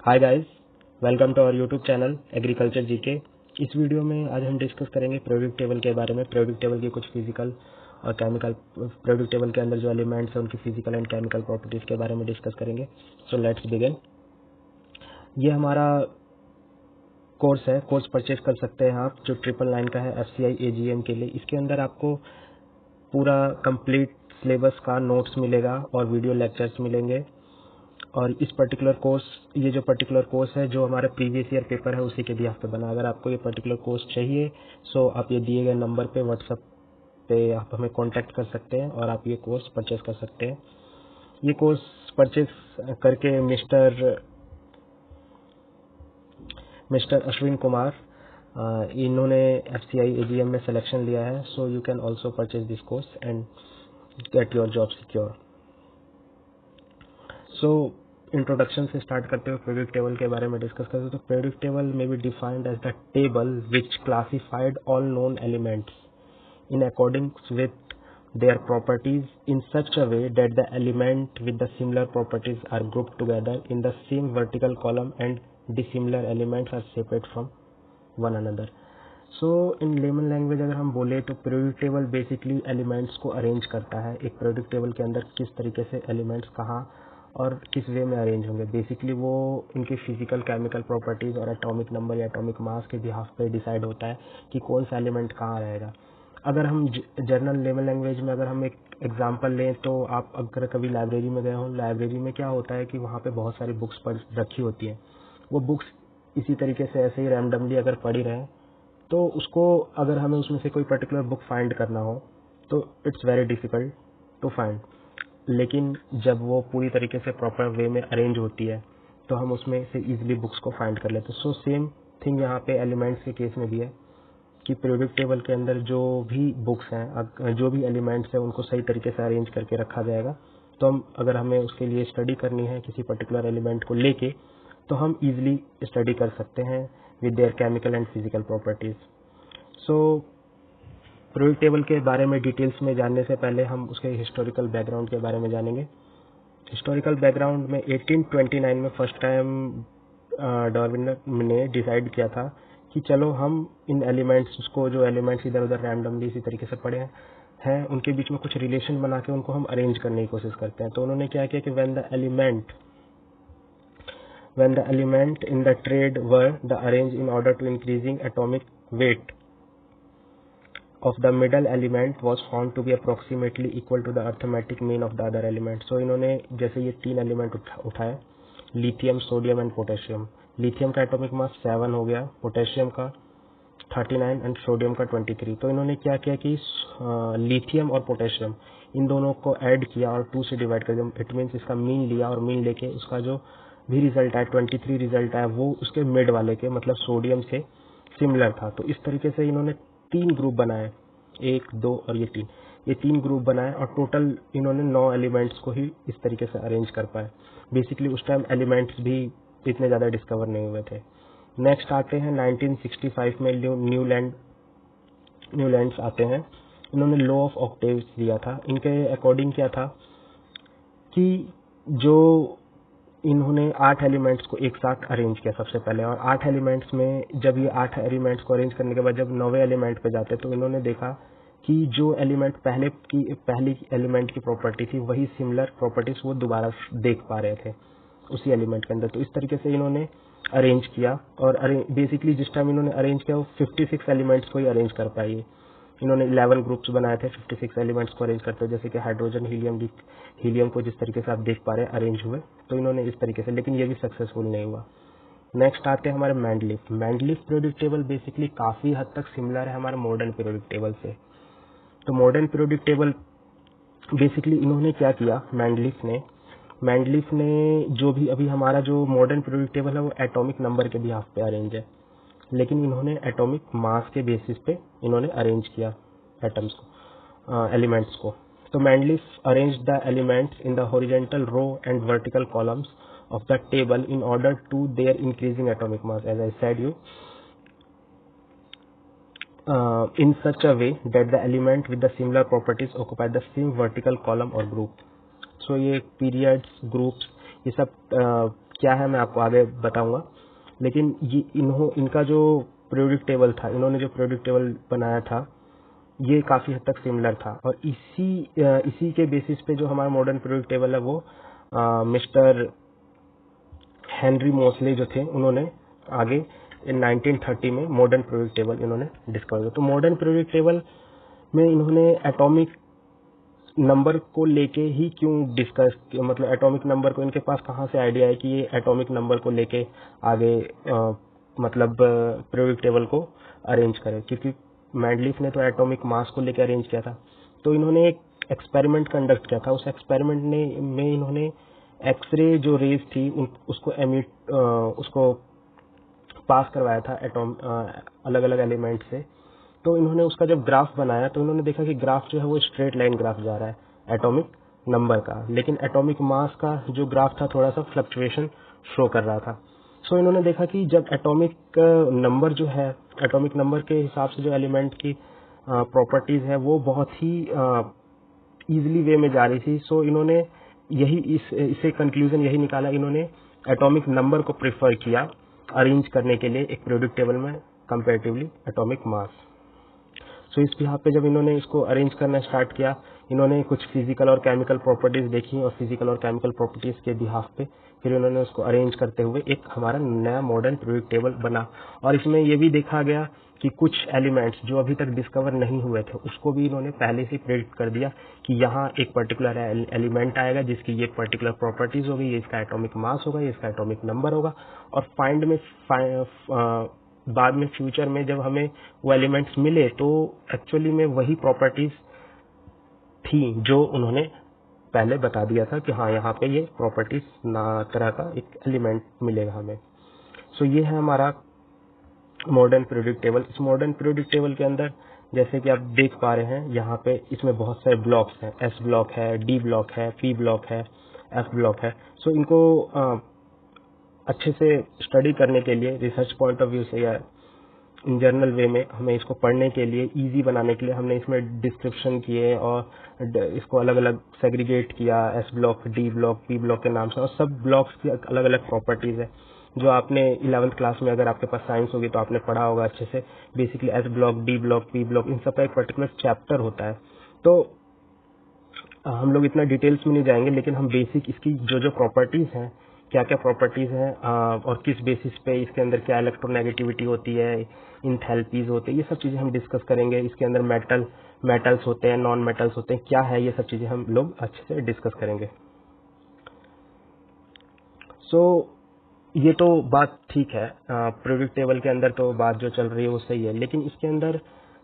Hi guys, welcome to our YouTube channel agriculture GK. इस video में आज हम डिस्कस करेंगे पीरियोडिक टेबल के बारे में। पीरियोडिक टेबल की कुछ फिजिकल और केमिकल, पीरियोडिक टेबल के अंदर जो एलिमेंट्स हैं उनकी फिजिकल एंड केमिकल प्रॉपर्टीज के बारे में डिस्कस करेंगे। So let's begin. ये हमारा कोर्स है, कोर्स परचेज कर सकते हैं आप, जो 999 का है FCI AGM के लिए। इसके अंदर आपको पूरा कंप्लीट सिलेबस का नोट्स मिलेगा और वीडियो लेक्चर्स मिलेंगे। और इस पर्टिकुलर कोर्स, ये जो पर्टिकुलर कोर्स है जो हमारे प्रीवियस ईयर पेपर है उसी के भी पे बना। अगर आपको ये पर्टिकुलर कोर्स चाहिए सो आप ये दिए गए नंबर पे व्हाट्सएप पे आप हमें कांटेक्ट कर सकते हैं और आप ये कोर्स परचेज कर सकते हैं। ये कोर्स परचेज करके मिस्टर अश्विन कुमार, इन्होंने FCI AGM में सिलेक्शन लिया है। So you can also purchase this course and get your job secure. So introduction से स्टार्ट करते हुए पीरियोडिक टेबल के बारे में डिस्कस करते हैं। तो पीरियोडिक टेबल में be defined as the table which classified all known elements in according with their properties in such a way that the element with the similar properties are grouped together in the same vertical column and dissimilar elements are separate from one another. So in layman language अगर हम बोले तो periodic table basically elements को arrange करता है। एक periodic table के अंदर किस तरीके से एलिमेंट्स कहाँ और किस वे में अरेंज होंगे, बेसिकली वो इनकी फिजिकल केमिकल प्रॉपर्टीज और एटॉमिक नंबर या एटॉमिक मास के बिहाफ पे डिसाइड होता है कि कौन सा एलिमेंट कहाँ रहेगा। अगर हम जनरल लेवल लैंग्वेज में अगर हम एक एग्जांपल लें तो आप अगर कभी लाइब्रेरी में गए हो, लाइब्रेरी में क्या होता है कि वहाँ पे बहुत सारी बुक्स पढ़ रखी होती हैं। वो बुक्स इसी तरीके से ऐसे ही रैंडमली अगर पढ़ी रहे तो उसको अगर हमें उसमें से कोई पर्टिकुलर बुक फाइंड करना हो तो it's very difficult to find. लेकिन जब वो पूरी तरीके से प्रॉपर वे में अरेंज होती है तो हम उसमें से इजीली बुक्स को फाइंड कर लेते हैं। सो सेम थिंग यहाँ पे एलिमेंट्स के केस में भी है कि पीरियोडिक टेबल के अंदर जो भी बुक्स हैं, जो भी एलिमेंट्स हैं, उनको सही तरीके से अरेंज करके रखा जाएगा। तो हम अगर हमें उसके लिए स्टडी करनी है किसी पर्टिकुलर एलिमेंट को लेके तो हम इजीली स्टडी कर सकते हैं with their chemical and physical properties. So periodic table के बारे में डिटेल्स में जानने से पहले हम उसके हिस्टोरिकल बैकग्राउंड के बारे में जानेंगे। हिस्टोरिकल बैकग्राउंड में 1829 में फर्स्ट टाइम डार्विन ने डिसाइड किया था कि चलो हम इन एलिमेंट्स को, जो एलिमेंट्स इधर उधर रैंडमली इसी तरीके से पड़े हैं, उनके बीच में कुछ रिलेशन बना के उनको हम अरेंज करने की कोशिश करते हैं। तो उन्होंने क्या किया कि when the element in the trade were the arrange in order to increasing atomic weight of the middle element was found to be approximately equal to the arithmetic mean of the other element. So इन्होंने जैसे ये तीन element उठाए, lithium, sodium and potassium. Lithium का atomic mass 7 हो गया, potassium का 39 and sodium का 23। तो इन्होंने क्या किया कि लिथियम और पोटेशियम इन दोनों को ऐड किया और 2 से डिवाइड कर दिया। इट मीन्स इसका मीन लिया और मीन लेके उसका जो भी रिजल्ट आया 23 रिजल्ट आया वो उसके मिड वाले के मतलब सोडियम से सिमिलर था। तो इस तरीके से इन्होंने 3 ग्रुप बनाए, 1, 2 और ये 3, ये 3 ग्रुप बनाए और टोटल इन्होंने 9 एलिमेंट्स को ही इस तरीके से अरेंज कर पाए। बेसिकली उस टाइम एलिमेंट्स भी इतने ज़्यादा डिस्कवर नहीं हुए थे। नेक्स्ट आते हैं 1965 में न्यूलैंड्स आते हैं। इन्होंने लॉ ऑफ ऑक्टेव्स दिया था। इनके अकॉर्डिंग क्या था कि जो इन्होंने 8 एलिमेंट्स को एक साथ अरेंज किया सबसे पहले, और 8 एलिमेंट्स में जब ये 8 एलिमेंट्स को अरेंज करने के बाद जब 9वें एलिमेंट पे जाते तो इन्होंने देखा कि जो एलिमेंट पहली एलिमेंट की प्रॉपर्टी थी वही सिमिलर प्रॉपर्टीज वो दोबारा देख पा रहे थे उसी एलिमेंट के अंदर। तो इस तरीके से इन्होंने अरेंज किया और बेसिकली जिस टाइम इन्होंने अरेंज किया वो 56 एलिमेंट्स को ही अरेंज कर पाई। इन्होंने 11 ग्रुप्स बनाए थे 56 एलिमेंट्स को अरेंज करते, जैसे कि हाइड्रोजन, हीलियम को जिस तरीके से आप देख पा रहे हैं अरेंज हुए। तो इन्होंने इस तरीके से, लेकिन ये भी सक्सेसफुल नहीं हुआ। नेक्स्ट आते हैं हमारे मेंडलीफ पीरियोडिक टेबल। बेसिकली काफ़ी हद तक सिमिलर है हमारे मॉडर्न पीरियोडिक टेबल से। तो मॉडर्न पीरियोडिक टेबल बेसिकली इन्होंने क्या किया, मैंडलीफ ने जो भी अभी हमारा जो मॉडर्न पीरियोडिक टेबल है वो एटॉमिक नंबर के बिहाफ पे अरेंज है, लेकिन इन्होंने एटॉमिक मास के बेसिस पे इन्होंने अरेंज किया एटम्स को, एलिमेंट्स को। तो Mendeleev arrange the elements in the horizontal row and vertical columns of the table in order to their increasing atomic mass, as I said you, in such a way that the element with the similar properties occupy the same vertical column or group. So ये periods, groups ये सब क्या है मैं आपको आगे बताऊंगा। लेकिन ये इनका जो पीरियोडिक टेबल था, इन्होंने जो पीरियोडिक टेबल बनाया था ये काफ़ी हद तक सिमिलर था, और इसी के बेसिस पे जो हमारा मॉडर्न पीरियोडिक टेबल है वो मिस्टर हेनरी मोसले जो थे उन्होंने आगे इन 1930 में मॉडर्न पीरियोडिक टेबल इन्होंने डिस्कवर किया। तो मॉडर्न पीरियोडिक टेबल में इन्होंने एटॉमिक नंबर को लेके ही क्यों डिस्कस, मतलब एटॉमिक नंबर को इनके पास कहाँ से आइडिया है कि ये एटॉमिक नंबर को लेके आगे मतलब पीरियोडिक टेबल को अरेंज करें, क्योंकि मेंडलीफ ने तो एटॉमिक मास को लेकर अरेंज किया था। तो इन्होंने एक एक्सपेरिमेंट कंडक्ट किया था। उस एक्सपेरिमेंट में इन्होंने एक्सरे जो रेज थी उसको पास करवाया था अलग अलग एलिमेंट से। तो इन्होंने उसका जब ग्राफ बनाया तो इन्होंने देखा कि ग्राफ जो है वो स्ट्रेट लाइन ग्राफ जा रहा है एटॉमिक नंबर का, लेकिन एटॉमिक मास का जो ग्राफ था थोड़ा सा फ्लक्चुएशन शो कर रहा था। सो इन्होंने देखा कि जब एटॉमिक नंबर जो है, एटॉमिक नंबर के हिसाब से जो एलिमेंट की प्रॉपर्टीज है वो बहुत ही इजीली वे में जा रही थी। सो इन्होंने इसे कंक्लूजन यही निकाला, इन्होंने एटॉमिक नंबर को प्रेफर किया अरेंज करने के लिए एक पीरियोडिक टेबल में कंपैरेटिवली एटॉमिक मास। सो इस बिहाफ पे जब इन्होंने इसको अरेंज करना स्टार्ट किया, इन्होंने कुछ फिजिकल और केमिकल प्रॉपर्टीज देखी, और फिजिकल और केमिकल प्रॉपर्टीज के बिहाफ पे फिर इन्होंने उसको अरेंज करते हुए एक हमारा नया मॉडर्न पीरियोडिक टेबल बना। और इसमें ये भी देखा गया कि कुछ एलिमेंट्स जो अभी तक डिस्कवर नहीं हुए थे उसको भी इन्होंने पहले से प्रेडिक्ट कर दिया कि यहाँ एक पर्टिकुलर एलिमेंट आएगा जिसकी ये पर्टिकुलर प्रॉपर्टीज होगी, ये इसका एटॉमिक मास होगा, ये इसका एटॉमिक नंबर होगा। और बाद में फ्यूचर में जब हमें वो एलिमेंट्स मिले तो एक्चुअली में वही प्रॉपर्टीज थी जो उन्होंने पहले बता दिया था कि हाँ यहाँ पे ये प्रॉपर्टीज तरह का एक एलिमेंट मिलेगा हमें। सो ये है हमारा मॉडर्न पीरियोडिक टेबल। इस मॉडर्न पीरियोडिक टेबल के अंदर जैसे कि आप देख पा रहे हैं यहाँ पे इसमें बहुत सारे ब्लॉक्स हैं, एस ब्लॉक है, डी ब्लॉक है, पी ब्लॉक है, एफ ब्लॉक है। सो इनको अच्छे से स्टडी करने के लिए रिसर्च पॉइंट ऑफ व्यू से या इन जनरल वे में हमें इसको पढ़ने के लिए इजी बनाने के लिए हमने इसमें डिस्क्रिप्शन किए और इसको अलग अलग सेग्रीगेट किया, S block, D block, P block के नाम से, और सब ब्लॉक्स की अलग अलग प्रॉपर्टीज है जो आपने 11th क्लास में अगर आपके पास साइंस होगी तो आपने पढ़ा होगा अच्छे से। Basically S block, D block, P block, इन सब का एक पर्टिकुलर चैप्टर होता है। तो हम लोग इतना डिटेल्स में नहीं जाएंगे, लेकिन हम बेसिक इसकी जो प्रॉपर्टीज हैं, क्या क्या प्रॉपर्टीज हैं और किस बेसिस पे इसके अंदर क्या इलेक्ट्रोनेगेटिविटी होती है, इंथैल्पीज होते हैं, ये सब चीज़ें हम डिस्कस करेंगे। इसके अंदर मेटल्स होते हैं, नॉन मेटल्स होते हैं, क्या है, ये सब चीज़ें हम लोग अच्छे से डिस्कस करेंगे। सो ये तो बात ठीक है, पीरियोडिक टेबल के अंदर तो बात जो चल रही है वो सही है, लेकिन इसके अंदर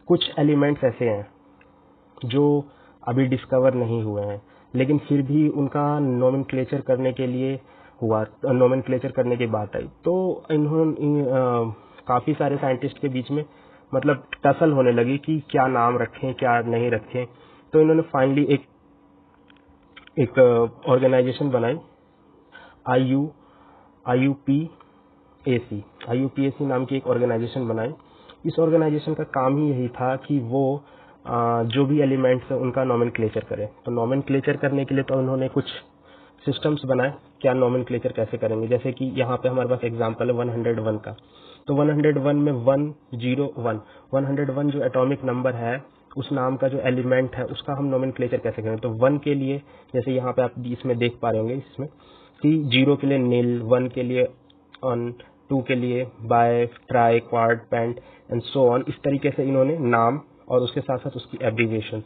कुछ एलिमेंट्स ऐसे हैं जो अभी डिस्कवर नहीं हुए हैं, लेकिन फिर भी उनका नोमेनक्लेचर करने के लिए नोमेनक्लेचर करने की बात आई। तो इन्होंने काफ़ी सारे साइंटिस्ट के बीच में मतलब टसल होने लगी कि क्या नाम रखें क्या नहीं रखें। तो इन्होंने फाइनली एक ऑर्गेनाइजेशन बनाई, IUPAC नाम की एक ऑर्गेनाइजेशन बनाई। इस ऑर्गेनाइजेशन का काम ही यही था कि वो जो भी एलिमेंट्स है उनका नोमेनक्लेचर करे। तो नोमेनक्लेचर करने के लिए तो उन्होंने कुछ सिस्टम्स बनाए, क्या नोमेनक्लेचर कैसे करेंगे। जैसे कि यहाँ पे हमारे पास एग्जांपल है 101 का। तो 101 में 101 जो एटॉमिक नंबर है उस नाम का जो एलिमेंट है उसका हम नोमेनक्लेचर कैसे करेंगे। तो 1 के लिए जैसे यहाँ पे आप इसमें देख पा रहे होंगे इसमें कि 0 के लिए नील, 1 के लिए ऑन, 2 के लिए bi, tri, quad, pent and so on. इस तरीके से इन्होंने नाम और उसके साथ साथ उसकी एब्रीविएशन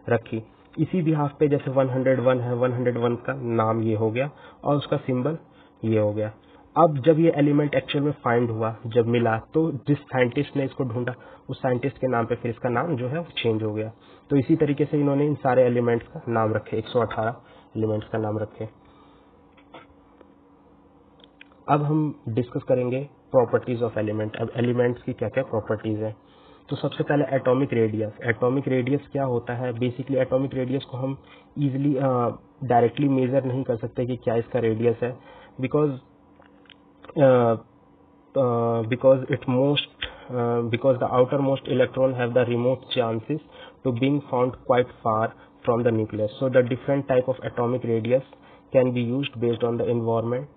रखी। इसी बिहाफ पे जैसे 101 है, 101 का नाम ये हो गया और उसका सिंबल ये हो गया। अब जब ये एलिमेंट एक्चुअल में फाइंड हुआ, जब मिला, तो जिस साइंटिस्ट ने इसको ढूंढा उस साइंटिस्ट के नाम पे फिर इसका नाम जो है वो चेंज हो गया। तो इसी तरीके से इन्होंने इन सारे एलिमेंट्स का नाम रखे, 118 एलिमेंट्स का नाम रखे। अब हम डिस्कस करेंगे प्रॉपर्टीज ऑफ एलिमेंट। अब एलिमेंट्स की क्या क्या प्रॉपर्टीज है। तो सबसे पहले एटॉमिक रेडियस। एटॉमिक रेडियस क्या होता है? बेसिकली एटॉमिक रेडियस को हम इजीली डायरेक्टली मेजर नहीं कर सकते कि क्या इसका रेडियस है, because the outermost electron have the remote chances to being found quite far from the nucleus. So the different type of atomic radius can be used based on the environment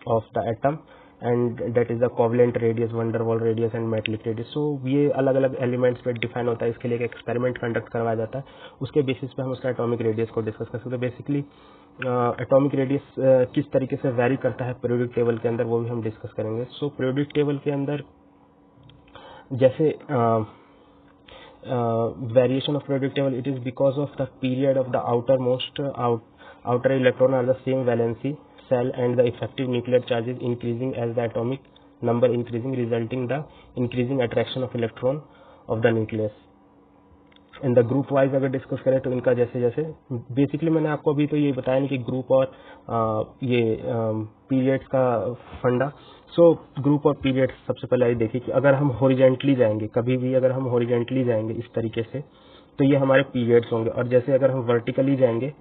of the atom, and that is the covalent radius, van der Waals radius and metallic radius. So ये अलग अलग elements पे define होता है. इसके लिए एक experiment conduct करवाया जाता है, उसके बेसिस पे हम उसका एटॉमिक रेडियस को डिस्कस कर सकते हैं. बेसिकली एटॉमिक रेडियस किस तरीके से वैरी करता है पीरियोडिक टेबल के अंदर, वो भी हम डिस्कस करेंगे. सो पीरियोडिक टेबल के अंदर जैसे variation of periodic table, it is because of the period of the outer electron are the same valency cell, and the effective nuclear charge is increasing as the atomic number increasing, resulting the increasing attraction of electron of the nucleus. In the group wise अगर discuss करें तो इनका जैसे जैसे basically मैंने आपको अभी तो ये बताया नहीं कि ग्रुप और ये पीरियड्स का फंडा. सो ग्रुप और पीरियड्स सबसे पहले ये देखिए कि अगर हम हॉरिजेंटली जाएंगे, कभी भी अगर हम हॉरिजेंटली जाएंगे इस तरीके से, तो ये हमारे पीरियड्स होंगे, और जैसे अगर हम वर्टिकली जाएंगे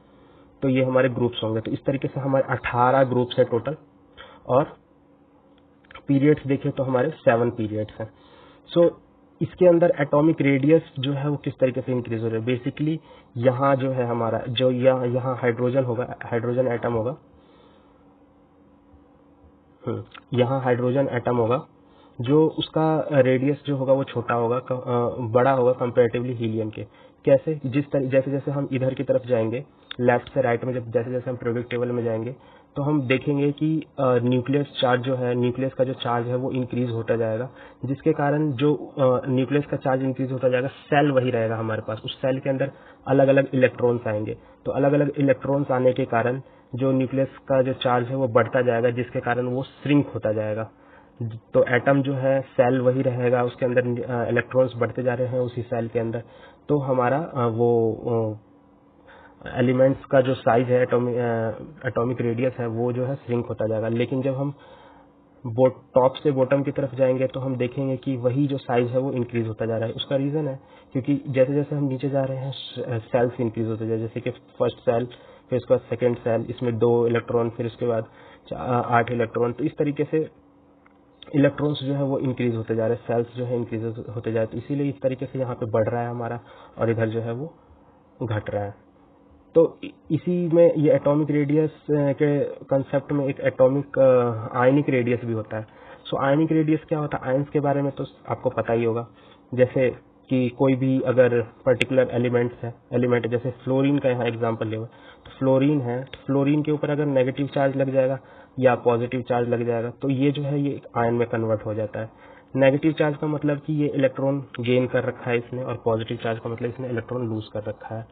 तो ये हमारे ग्रुप्स होंगे. तो इस तरीके से हमारे 18 ग्रुप्स है टोटल, और पीरियड्स देखें तो हमारे 7 पीरियड्स हैं. सो इसके अंदर एटॉमिक रेडियस जो है वो किस तरीके से इंक्रीज हो रहा है. बेसिकली यहाँ जो है हमारा जो यहाँ हाइड्रोजन होगा, हाइड्रोजन एटम होगा, यहाँ हाइड्रोजन एटम होगा, जो उसका रेडियस जो होगा वो छोटा होगा, बड़ा होगा कंपैरेटिवली हीलियम के. कैसे? जैसे जैसे हम इधर की तरफ जाएंगे लेफ्ट से राइट में, जब जैसे जैसे हम पीरियोडिक टेबल में जाएंगे तो हम देखेंगे कि न्यूक्लियस चार्ज जो है, न्यूक्लियस का जो चार्ज है वो इंक्रीज होता जाएगा, जिसके कारण जो न्यूक्लियस का चार्ज इंक्रीज होता जाएगा, सेल वही रहेगा हमारे पास. उस सेल के अंदर अलग अलग इलेक्ट्रॉन्स आएंगे, तो अलग अलग इलेक्ट्रॉन्स आने के कारण जो न्यूक्लियस का जो चार्ज है वो बढ़ता जाएगा, जिसके कारण वो श्रिंक होता जाएगा. तो एटम जो है सेल वही रहेगा, उसके अंदर इलेक्ट्रॉन्स बढ़ते जा रहे हैं उसी सेल के अंदर. तो हमारा वो एलिमेंट्स का जो साइज है, एटॉमिक रेडियस है, वो जो है श्रिंक होता जाएगा. लेकिन जब हम टॉप से बॉटम की तरफ जाएंगे तो हम देखेंगे कि वही जो साइज है वो इंक्रीज होता जा रहा है. उसका रीजन है क्योंकि जैसे जैसे हम नीचे जा रहे हैं सेल्स इंक्रीज होते जा रहे हैं. जैसे कि फर्स्ट सेल, फिर उसके बाद सेकेंड सेल, इसमें 2 इलेक्ट्रॉन, फिर उसके बाद 8 इलेक्ट्रॉन. तो इस तरीके से इलेक्ट्रॉन्स जो है वो इंक्रीज होते जा रहे हैं, सेल्स जो है इंक्रीज होते जा रहे हैं. तो इसीलिए इस तरीके से यहाँ पे बढ़ रहा है हमारा, और इधर जो है वो घट रहा है. तो इसी में ये एटॉमिक रेडियस के कंसेप्ट में एक एटॉमिक आयनिक रेडियस भी होता है. सो आयनिक रेडियस क्या होता है? आयंस के बारे में तो आपको पता ही होगा. जैसे कि कोई भी अगर पर्टिकुलर एलिमेंट जैसे फ्लोरीन का यहाँ एग्जांपल ले, तो फ्लोरीन है, तो फ्लोरीन के ऊपर अगर नेगेटिव चार्ज लग जाएगा या पॉजिटिव चार्ज लग जाएगा तो ये जो है ये आयन में कन्वर्ट हो जाता है. नेगेटिव चार्ज का मतलब कि ये इलेक्ट्रॉन गेन कर रखा है इसने, और पॉजिटिव चार्ज का मतलब इसने इलेक्ट्रॉन लूज कर रखा है.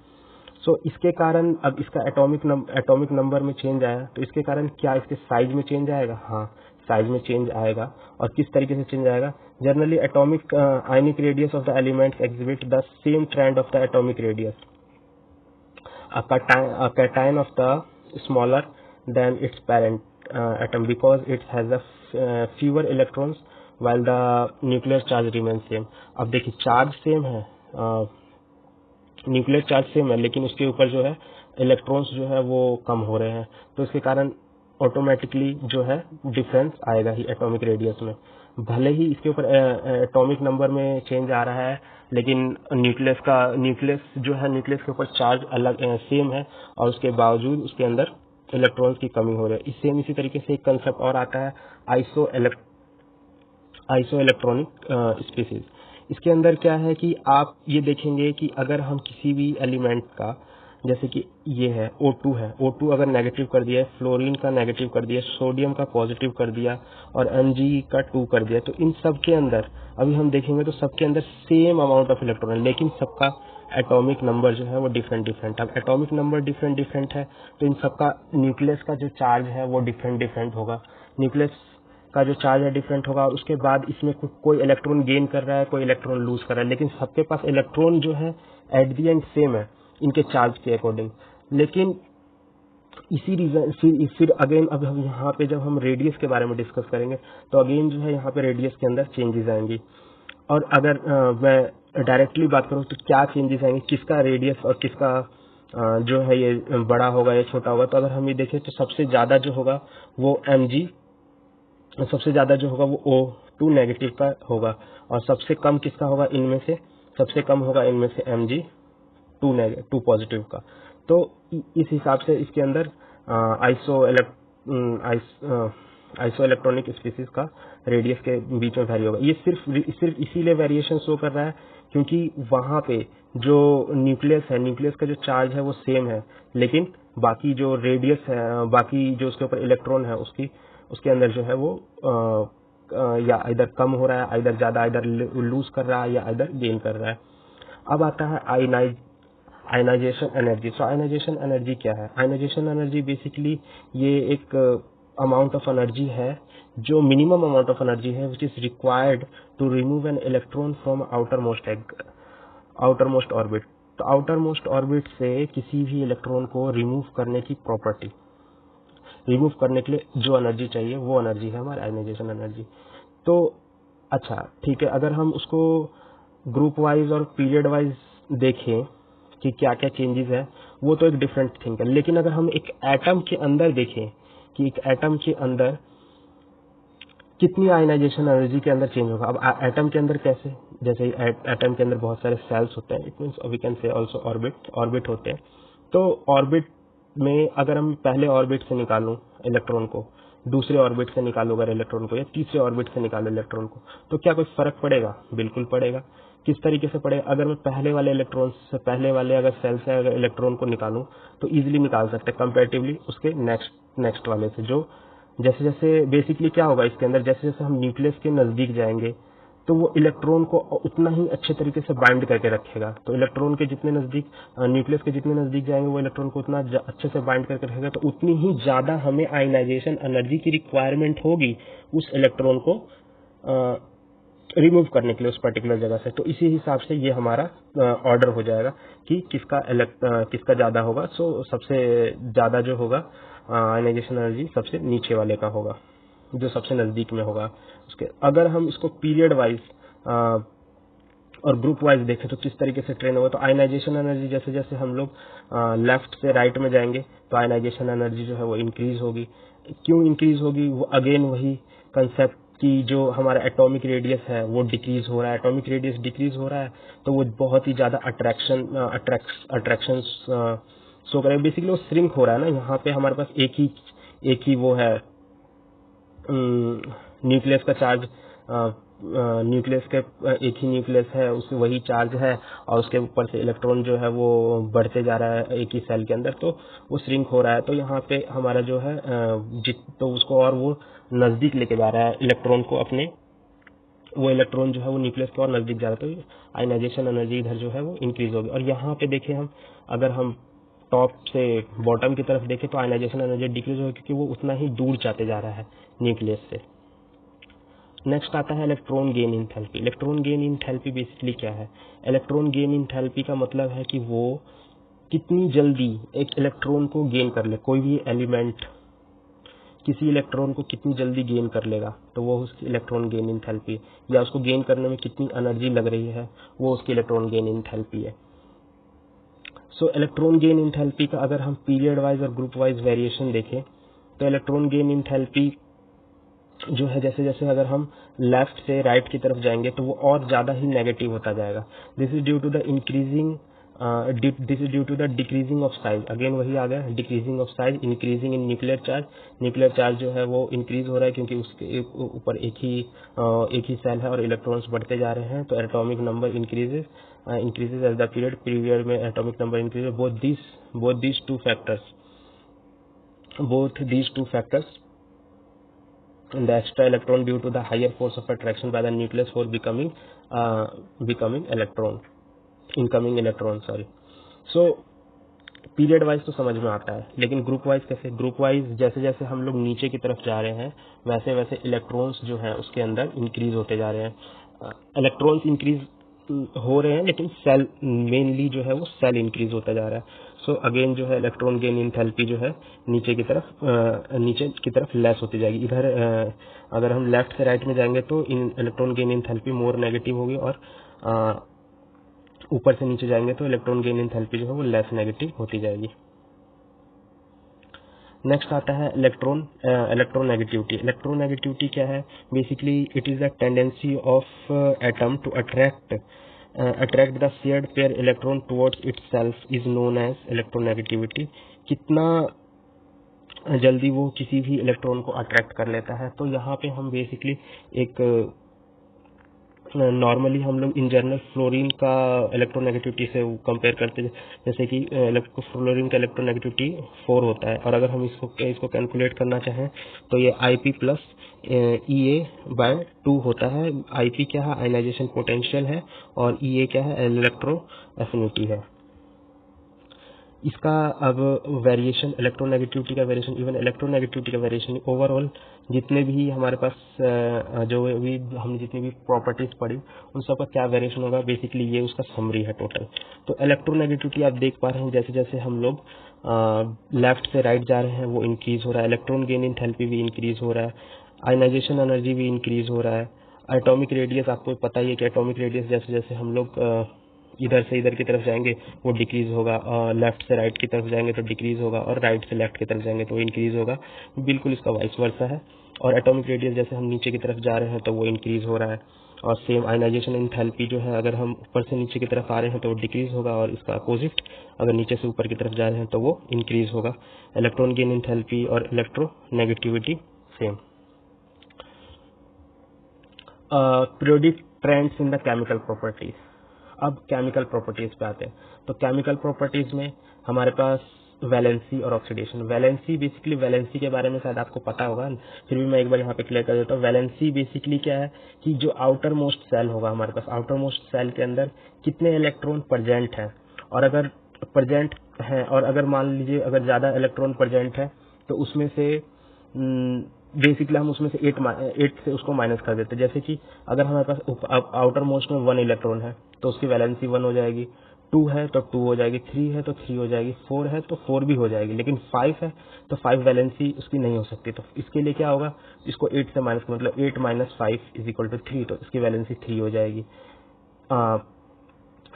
सो इसके कारण अब इसका एटॉमिक नंबर में चेंज आया, तो इसके कारण क्या इसके साइज में चेंज आएगा? हाँ, साइज में चेंज आएगा. और किस तरीके से चेंज आएगा? Generally atomic ionic radius of the elements exhibit the same trend of the atomic radius. A cation of the smaller than its parent atom because it has a fewer electrons while the nuclear charge remains same. अब देखिए charge same है, nuclear charge same है, लेकिन उसके ऊपर जो है electrons जो है वो कम हो रहे हैं. तो इसके कारण ऑटोमेटिकली जो है डिफरेंस आएगा ही एटॉमिक रेडियस में. भले ही इसके ऊपर एटॉमिक नंबर में चेंज आ रहा है, लेकिन न्यूक्लियस जो है, न्यूक्लियस के ऊपर चार्ज अलग सेम है, और उसके बावजूद उसके अंदर इलेक्ट्रॉन्स की कमी हो रही है. इसी तरीके से एक कंसेप्ट और आता है आइसो इलेक्ट्रॉनिक स्पीसीज. इसके अंदर क्या है कि आप ये देखेंगे कि अगर हम किसी भी एलिमेंट का, जैसे कि ये है O2 है, O2 अगर नेगेटिव कर दिया, फ्लोरीन का नेगेटिव कर दिया, सोडियम का पॉजिटिव कर दिया, और Mg का 2 कर दिया, तो इन सब के अंदर अभी हम देखेंगे तो सबके अंदर सेम अमाउंट ऑफ इलेक्ट्रॉन है, लेकिन सबका एटॉमिक नंबर जो है वो डिफरेंट. अब एटॉमिक नंबर डिफरेंट है तो इन सबका न्यूक्लियस का जो चार्ज है वो डिफरेंट होगा. न्यूक्लियस का जो चार्ज है डिफरेंट होगा, और उसके बाद इसमें कोई इलेक्ट्रॉन गेन कर रहा है, कोई इलेक्ट्रॉन लूज कर रहा है, लेकिन सबके पास इलेक्ट्रॉन जो है एट दी एंड सेम है इनके चार्ज के अकॉर्डिंग. लेकिन इसी रीजन फिर अगेन अब हम यहाँ पे जब हम रेडियस के बारे में डिस्कस करेंगे तो अगेन जो है यहाँ पे रेडियस के अंदर चेंजेस आएंगी. और अगर मैं डायरेक्टली बात करूँ तो क्या चेंजेस आएंगे, किसका रेडियस और किसका जो है ये बड़ा होगा या छोटा होगा. तो अगर हम ये देखें तो सबसे ज़्यादा जो होगा वो Mg, सबसे ज़्यादा जो होगा वो O2 नेगेटिव का होगा, और सबसे कम किसका होगा इनमें से? सबसे कम होगा इनमें से Mg 2 पॉजिटिव का. तो इस हिसाब से इसके अंदर आइसो इलेक्ट्रॉनिक स्पीसीज का रेडियस के बीच में वैरी होगा। ये सिर्फ इसीलिए वेरिएशन शो कर रहा है क्योंकि वहाँ पे जो न्यूक्लियस है, न्यूक्लियस का जो चार्ज है वो सेम है, लेकिन बाकी जो रेडियस है, बाकी जो उसके ऊपर इलेक्ट्रॉन है उसके अंदर जो है वो या इधर कम हो रहा है, इधर ज़्यादा, इधर लूज कर रहा है या इधर गेन कर रहा है। अब आता है आयनाइजेशन एनर्जी। सो आयनाइजेशन एनर्जी क्या है? आयनाइजेशन एनर्जी बेसिकली ये एक अमाउंट ऑफ एनर्जी है, जो मिनिमम अमाउंट ऑफ एनर्जी है which is required to remove an electron from outermost orbit. तो आउटरमोस्ट ऑर्बिट से किसी भी इलेक्ट्रॉन को रिमूव करने की प्रॉपर्टी, रिमूव करने के लिए जो एनर्जी चाहिए वो एनर्जी है हमारी आयनाइजेशन एनर्जी। तो अच्छा ठीक है, अगर हम उसको ग्रुप वाइज और पीरियड वाइज देखें कि क्या क्या चेंजेस है, वो तो एक डिफरेंट थिंग है। लेकिन अगर हम एक एटम के अंदर देखें कि एक एटम के अंदर कितनी आयनाइजेशन एनर्जी के अंदर चेंज होगा। अब एटम के अंदर कैसे, जैसे एटम के अंदर बहुत सारे सेल्स होते हैं, it means we can say also orbit होते हैं। तो ऑर्बिट में अगर हम पहले ऑर्बिट से निकालूं इलेक्ट्रॉन को, दूसरे ऑर्बिट से निकालो अगर इलेक्ट्रॉन को, या तीसरे ऑर्बिट से निकालो इलेक्ट्रॉन को, तो क्या कोई फर्क पड़ेगा? बिल्कुल पड़ेगा। किस तरीके से पड़ेगा? अगर मैं पहले वाले इलेक्ट्रॉन से, पहले वाले अगर सेल से अगर इलेक्ट्रॉन को निकालूं तो इजीली निकाल सकते हैं कंपेरेटिवली उसके नेक्स्ट वाले से। जो जैसे जैसे बेसिकली क्या होगा इसके अंदर, जैसे जैसे हम न्यूक्लियस के नजदीक जाएंगे तो वो इलेक्ट्रॉन को उतना ही अच्छे तरीके से बाइंड करके रखेगा। तो इलेक्ट्रॉन के जितने नजदीक, न्यूक्लियस के जितने नजदीक जाएंगे वो इलेक्ट्रॉन को उतना अच्छे से बाइंड करके रखेगा, तो उतनी ही ज्यादा हमें आयनाइजेशन एनर्जी की रिक्वायरमेंट होगी उस इलेक्ट्रॉन को रिमूव करने के लिए उस पर्टिकुलर जगह से। तो इसी हिसाब से ये हमारा ऑर्डर हो जाएगा कि किसका ज्यादा होगा। सो सबसे ज्यादा जो होगा आयनाइजेशन एनर्जी सबसे नीचे वाले का होगा, जो सबसे नजदीक में होगा उसके। अगर हम इसको पीरियड वाइज और ग्रुप वाइज देखें तो किस तरीके से ट्रेन होगा, तो आयनाइजेशन एनर्जी जैसे जैसे हम लोग लेफ्ट से राइट में जाएंगे तो आयनाइजेशन एनर्जी जो है वो इंक्रीज होगी। क्यों इंक्रीज होगी? वो अगेन वही कंसेप्ट कि जो हमारा एटॉमिक रेडियस है वो डिक्रीज हो रहा है। एटॉमिक रेडियस डिक्रीज हो रहा है तो वो बहुत ही ज्यादा अट्रैक्शन शो करेगा। बेसिकली वो श्रिंक हो रहा है ना। यहाँ पे हमारे पास एक ही वो है न्यूक्लियस का चार्ज, न्यूक्लियस के एक ही न्यूक्लियस है, उसमें वही चार्ज है और उसके ऊपर से इलेक्ट्रॉन जो है वो बढ़ते जा रहा है एक ही सेल के अंदर, तो वो श्रिंक हो रहा है। तो यहाँ पे हमारा जो है तो उसको और वो नजदीक लेके जा रहा है इलेक्ट्रॉन को अपने, वो इलेक्ट्रॉन जो है वो न्यूक्लियस के और नजदीक जा रहा है, तो आयनाइजेशन एनर्जी इधर जो है वो इंक्रीज होगी। और यहाँ पे देखें हम, अगर हम टॉप से बॉटम की तरफ देखें तो आयनाइजेशन एनर्जी डिक्रीज होगी क्योंकि वो उतना ही दूर जाते जा रहा है न्यूक्लियस से। नेक्स्ट आता है electron gain enthalpy. Electron gain enthalpy basically क्या है? इलेक्ट्रॉन गेन इंथैल्पी का मतलब है कि वो कितनी जल्दी एक इलेक्ट्रॉन को गेन कर ले। कोई भी एलिमेंट किसी इलेक्ट्रॉन को कितनी जल्दी गेन कर लेगा तो वो उसकी इलेक्ट्रॉन गेन इंथैल्पी, या उसको गेन करने में कितनी एनर्जी लग रही है वो उसकी इलेक्ट्रॉन गेन इंथैल्पी है। सो इलेक्ट्रॉन गेन इंथैल्पी का अगर हम पीरियड वाइज और ग्रुप वाइज वेरिएशन देखें तो इलेक्ट्रॉन गेन इंथैल्पी जो है, जैसे जैसे अगर हम लेफ्ट से राइट की तरफ जाएंगे तो वो और ज्यादा ही नेगेटिव होता जाएगा। This is due to the decreasing of size. Again वही आ गया, decreasing of size, increasing in nuclear charge. Nuclear charge जो है वो इंक्रीज हो रहा है क्योंकि उसके ऊपर एक ही सेल है और इलेक्ट्रॉन्स बढ़ते जा रहे हैं, तो atomic number increases as the period में atomic number increase. Both these two factors the extra electron due to the higher force of attraction by the nucleus for becoming incoming electron, sorry. So period wise तो समझ में आता है, लेकिन group wise कैसे? Group wise जैसे जैसे हम लोग नीचे की तरफ जा रहे हैं वैसे वैसे इलेक्ट्रॉन्स जो है उसके अंदर इंक्रीज होते जा रहे हैं। इलेक्ट्रॉन्स इंक्रीज हो रहे हैं लेकिन सेल मेनली जो है वो सेल इंक्रीज होता जा रहा है। सो अगेन जो है इलेक्ट्रॉन गेन इंथैल्पी जो है नीचे की तरफ लेस होती जाएगी। इधर अगर हम लेफ्ट से राइट में जाएंगे तो electron gain enthalpy more negative होगी, और ऊपर से नीचे जाएंगे तो इलेक्ट्रॉन गेन इंथैल्पी जो है वो लेस नेगेटिव होती जाएगी। नेक्स्ट आता है इलेक्ट्रोनेगेटिविटी। इलेक्ट्रोनेगेटिविटी क्या है? Basically it is the tendency of atom to attract the shared pair electron towards itself is known as electronegativity. कितना जल्दी वो किसी भी इलेक्ट्रॉन को अट्रैक्ट कर लेता है। तो यहाँ पे हम बेसिकली एक नॉर्मली हम लोग इन जनरल फ्लोरीन का इलेक्ट्रोनेगेटिविटी से कंपेयर करते हैं, जैसे कि फ्लोरीन का इलेक्ट्रोनेगेटिविटी 4 होता है, और अगर हम इसको कैलकुलेट करना चाहें तो ये IP प्लस EA/2 होता है। IP क्या है, आयनाइजेशन पोटेंशियल है, और EA क्या है, इलेक्ट्रो एफिनिटी है। इसका अब वेरिएशन, इलेक्ट्रोनेगेटिविटी का वेरिएशन, इवन इलेक्ट्रोनेगेटिविटी का वेरिएशन, ओवरऑल जितने भी हमारे पास जो भी हमने जितनी भी प्रॉपर्टीज पढ़ी उन सब का क्या वेरिएशन होगा, बेसिकली ये उसका समरी है टोटल। तो इलेक्ट्रोनेगेटिविटी आप देख पा रहे हैं, जैसे जैसे हम लोग लेफ्ट से राइट जा रहे हैं वो इंक्रीज हो रहा है, इलेक्ट्रॉन गेन एंथैल्पी भी इंक्रीज हो रहा है, आयनाइजेशन एनर्जी भी इंक्रीज हो रहा है, एटॉमिक रेडियस आपको पता ही है कि एटॉमिक रेडियस जैसे जैसे हम लोग इधर से इधर की तरफ जाएंगे वो डिक्रीज होगा, लेफ्ट से राइट की तरफ जाएंगे तो डिक्रीज होगा, और राइट से लेफ्ट की तरफ जाएंगे तो इंक्रीज होगा। बिल्कुल इसका वाइस वर्सा है। और एटॉमिक रेडियस जैसे हम नीचे की तरफ जा रहे हैं तो वो इंक्रीज हो रहा है, और सेम आयनाइजेशन एंथैल्पी जो है, अगर हम ऊपर से नीचे की तरफ आ रहे हैं तो वो डिक्रीज होगा, और इसका अपोजिट अगर नीचे से ऊपर की तरफ जा रहे हैं तो वो इंक्रीज होगा। इलेक्ट्रॉन गेन एंथैल्पी और electronegativity same. Periodic trends in the chemical properties. अब केमिकल प्रॉपर्टीज पे आते हैं। तो केमिकल प्रॉपर्टीज में हमारे पास वैलेंसी और ऑक्सीडेशन। वैलेंसी बेसिकली, वैलेंसी के बारे में शायद आपको पता होगा, फिर भी मैं एक बार यहाँ पे क्लियर कर देता हूँ। वैलेंसी बेसिकली क्या है कि जो आउटर मोस्ट सेल होगा हमारे पास, आउटर मोस्ट सेल के अंदर कितने इलेक्ट्रॉन प्रेजेंट हैं, और अगर प्रेजेंट है, और अगर मान लीजिए अगर ज़्यादा इलेक्ट्रॉन प्रेजेंट है तो उसमें से बेसिकली हम उसमें से 8 से उसको माइनस कर देते हैं। जैसे कि अगर हमारे पास आउटर मोस्ट में 1 इलेक्ट्रॉन है तो उसकी वैलेंसी 1 हो जाएगी, 2 है तो 2 हो जाएगी, 3 है तो 3 हो जाएगी, 4 है तो 4 भी हो जाएगी, लेकिन 5 है तो 5 वैलेंसी उसकी नहीं हो सकती। तो इसके लिए क्या होगा, इसको 8 से माइनस, मतलब 8 - 5 = 3, तो इसकी वैलेंसी 3 हो जाएगी।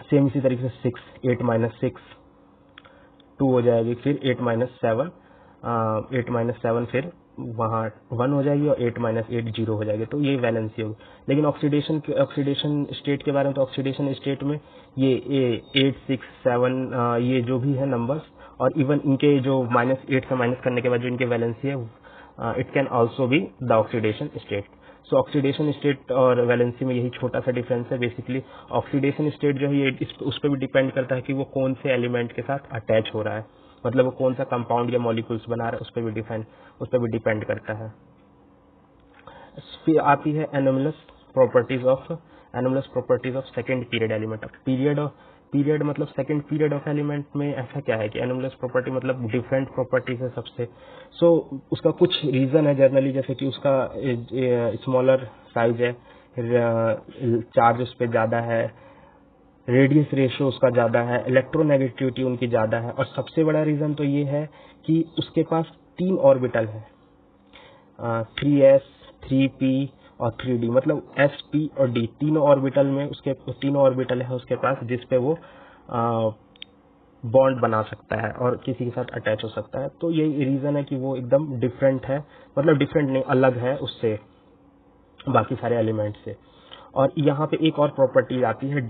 सेम इसी तरीके से 6, 8 - 6 2 हो जाएगी, फिर 8 - 7 फिर वहाँ 1 हो जाएगी, और 8 - 8 0 हो जाएगी। तो ये वैलेंसी होगी। लेकिन ऑक्सीडेशन स्टेट के बारे में, तो ऑक्सीडेशन स्टेट में ये 8, 6, 7 ये जो भी है नंबर्स, और इवन इनके जो -8 से माइनस करने के बाद जो इनके वैलेंसी है, it can also be the oxidation state. So oxidation state और वैलेंसी में यही छोटा सा डिफरेंस है। बेसिकली ऑक्सीडेशन स्टेट जो है ये उस पर भी डिपेंड करता है कि वो कौन से एलिमेंट के साथ अटैच हो रहा है, मतलब वो कौन सा कंपाउंड या मॉलिक्यूल्स बना रहा है, उस पर भी डिपेंड करता है। फिर आती है anomalous properties of second period element. Period मतलब सेकंड पीरियड ऑफ एलिमेंट में ऐसा क्या है कि एनोमलस प्रॉपर्टी मतलब डिफरेंट प्रॉपर्टीज है सबसे। सो उसका कुछ रीजन है जनरली, जैसे कि उसका स्मॉलर साइज है, चार्ज उस पर ज्यादा है, रेडियस रेशियो उसका ज्यादा है, इलेक्ट्रोनेगेटिविटी उनकी ज्यादा है, और सबसे बड़ा रीजन तो ये है कि उसके पास 3 ऑर्बिटल है, 3s, 3p और 3d, मतलब s, p और d तीनों ऑर्बिटल में तीनों ऑर्बिटल है उसके पास, जिस पे वो बॉन्ड बना सकता है और किसी के साथ अटैच हो सकता है। तो यही रीजन है कि वो एकदम डिफरेंट है, मतलब डिफरेंट नहीं, अलग है उससे, बाकी सारे एलिमेंट से। और यहाँ पे एक और प्रॉपर्टी आती है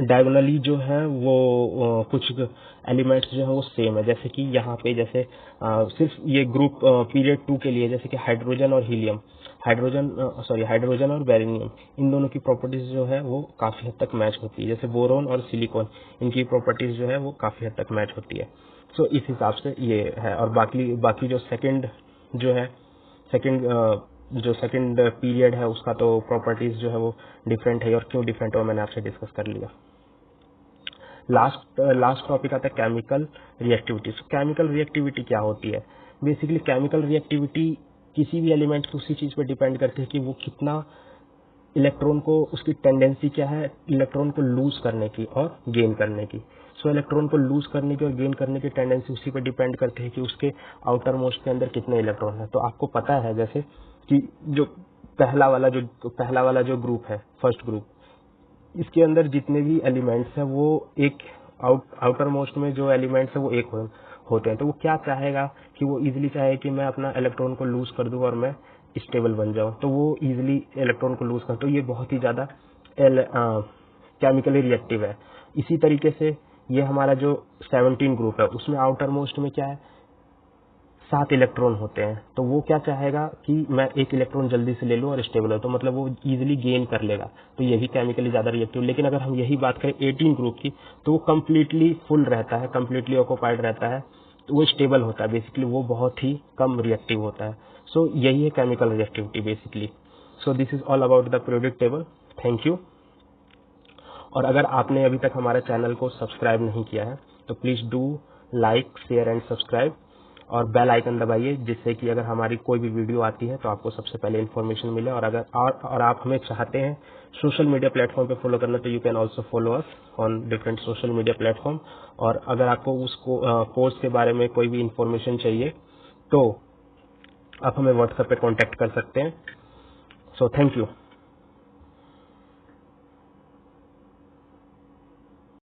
डायगोनली जो है वो कुछ एलिमेंट्स जो है वो सेम है, जैसे कि यहाँ पे जैसे सिर्फ ये ग्रुप पीरियड 2 के लिए, जैसे कि हाइड्रोजन और हीलियम, हाइड्रोजन और बेरिलियम, इन दोनों की प्रॉपर्टीज जो है वो काफी हद तक मैच होती है। जैसे बोरोन और सिलिकॉन, इनकी प्रॉपर्टीज जो है वो काफी हद तक मैच होती है। सो इस हिसाब से ये है। और बाकी जो सेकंड पीरियड है उसका तो प्रॉपर्टीज जो है वो डिफरेंट है, और क्यों डिफरेंट है वो मैंने आपसे डिस्कस कर लिया। लास्ट टॉपिक आता है केमिकल रिएक्टिविटी। केमिकल रिएक्टिविटी क्या होती है? बेसिकली केमिकल रिएक्टिविटी किसी भी एलिमेंट की उसी चीज पर डिपेंड करती है कि वो कितना इलेक्ट्रॉन को, उसकी टेंडेंसी क्या है इलेक्ट्रॉन को लूज करने की और गेन करने की। सो इलेक्ट्रॉन को लूज करने की और गेन करने की टेंडेंसी उसी पर डिपेंड करती है कि उसके आउटर मोस्ट के अंदर कितने इलेक्ट्रॉन है। तो आपको पता है जैसे कि जो पहला वाला जो ग्रुप है, फर्स्ट ग्रुप, इसके अंदर जितने भी एलिमेंट्स हैं वो एक आउटर मोस्ट में जो एलिमेंट्स है वो एक होते हैं। तो वो क्या चाहेगा कि वो इजीली चाहे कि मैं अपना इलेक्ट्रॉन को लूज कर दूं और मैं स्टेबल बन जाऊं, तो वो इजीली इलेक्ट्रॉन को लूज कर, तो ये बहुत ही ज्यादा केमिकली रिएक्टिव है। इसी तरीके से ये हमारा जो 17 ग्रुप है उसमें आउटर मोस्ट में क्या है, 7 इलेक्ट्रॉन होते हैं, तो वो क्या चाहेगा कि मैं एक इलेक्ट्रॉन जल्दी से ले लूँ और स्टेबल हो, तो मतलब वो इजीली गेन कर लेगा, तो ये भी केमिकली ज़्यादा रिएक्टिव। लेकिन अगर हम यही बात करें 18 ग्रुप की, तो वो कम्प्लीटली फुल रहता है, कम्प्लीटली ऑक्यूपाइड रहता है, तो वो स्टेबल होता है, बेसिकली वो बहुत ही कम रिएक्टिव होता है। सो यही है chemical reactivity basically. So this is all about the periodic table. Thank you. और अगर आपने अभी तक हमारे चैनल को सब्सक्राइब नहीं किया है तो please do like, share and subscribe, और बेल आइकन दबाइए, जिससे कि अगर हमारी कोई भी वीडियो आती है तो आपको सबसे पहले इन्फॉर्मेशन मिले। और अगर और आप हमें चाहते हैं सोशल मीडिया प्लेटफॉर्म पे फॉलो करना, तो you can also follow us on different social media platform. और अगर आपको उस कोर्स के बारे में कोई भी इन्फॉर्मेशन चाहिए तो आप हमें व्हाट्सएप पे कॉन्टैक्ट कर सकते हैं। So thank you.